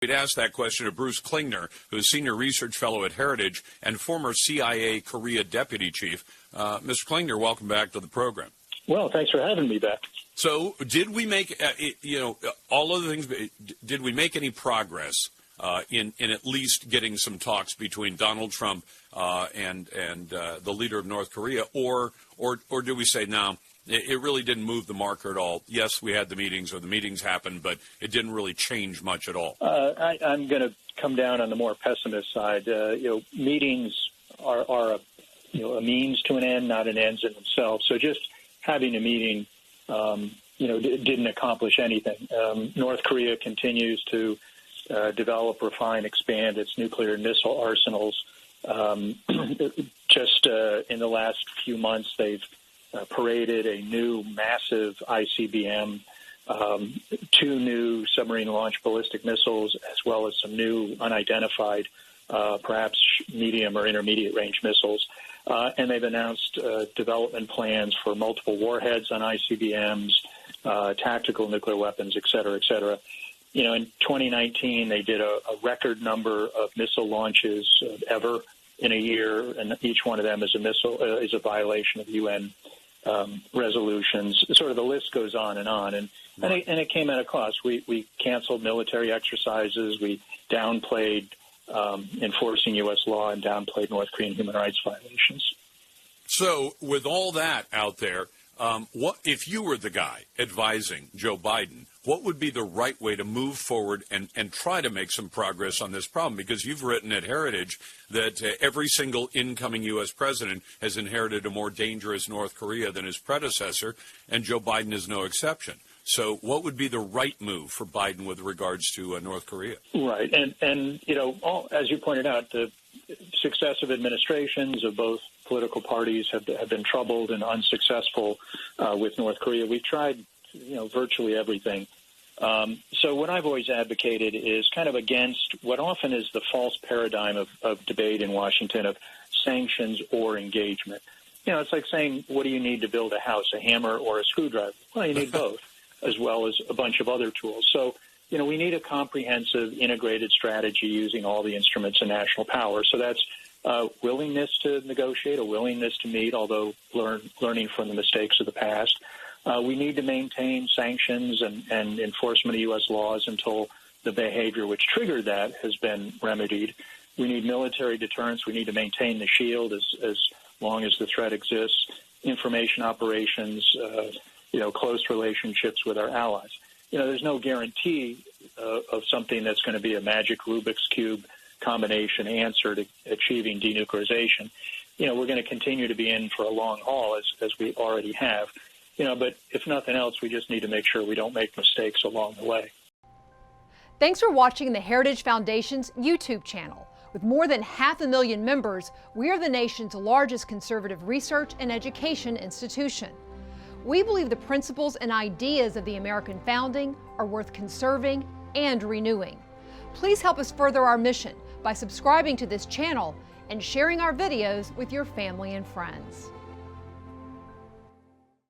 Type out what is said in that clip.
We'd ask that question to Bruce Klingner, who's Senior Research Fellow at Heritage and former CIA Korea Deputy Chief. Mr. Klingner, welcome back to the program. Well, thanks for having me back. So did we make, all of the things, did we make any progress in at least getting some talks between Donald Trump and the leader of North Korea, or do we say, no, it really didn't move the marker at all? Yes, we had the meetings, or the meetings happened, but it didn't really change much at all. I'm going to come down on the more pessimist side. Meetings are a means to an end, not an end in themselves. So just having a meeting, didn't accomplish anything. North Korea continues to develop, refine, expand its nuclear and missile arsenals. Just in the last few months, they've paraded a new massive ICBM, 2 new submarine-launched ballistic missiles, as well as some new unidentified, perhaps medium or intermediate-range missiles. And they've announced development plans for multiple warheads on ICBMs, tactical nuclear weapons, et cetera, et cetera. In 2019, they did a record number of missile launches ever in a year, and each one of them is a violation of UN resolutions. Sort of the list goes on, and it came at a cost. We canceled military exercises. We downplayed enforcing U.S. law and downplayed North Korean human rights violations. So, with all that out there, what if you were the guy advising Joe Biden? What would be the right way to move forward and try to make some progress on this problem? Because you've written at Heritage that every single incoming U.S. president has inherited a more dangerous North Korea than his predecessor, and Joe Biden is no exception. So what would be the right move for Biden with regards to North Korea? Right. And as you pointed out, the successive administrations of both political parties have been troubled and unsuccessful with North Korea. We've tried virtually everything. So what I've always advocated is kind of against what often is the false paradigm of debate in Washington of sanctions or engagement. It's like saying, what do you need to build a house, a hammer or a screwdriver? Well, you need both, as well as a bunch of other tools. So, we need a comprehensive, integrated strategy using all the instruments of national power. So that's willingness to negotiate, a willingness to meet, although learning from the mistakes of the past. We need to maintain sanctions and enforcement of U.S. laws until the behavior which triggered that has been remedied. We need military deterrence. We need to maintain the shield as long as the threat exists. Information operations, close relationships with our allies. There's no guarantee of something that's going to be a magic Rubik's Cube combination answer to achieving denuclearization. We're going to continue to be in for a long haul as we already have. But if nothing else, we just need to make sure we don't make mistakes along the way. Thanks for watching the Heritage Foundation's YouTube channel. With more than 500,000 members, we are the nation's largest conservative research and education institution. We believe the principles and ideas of the American founding are worth conserving and renewing. Please help us further our mission by subscribing to this channel and sharing our videos with your family and friends.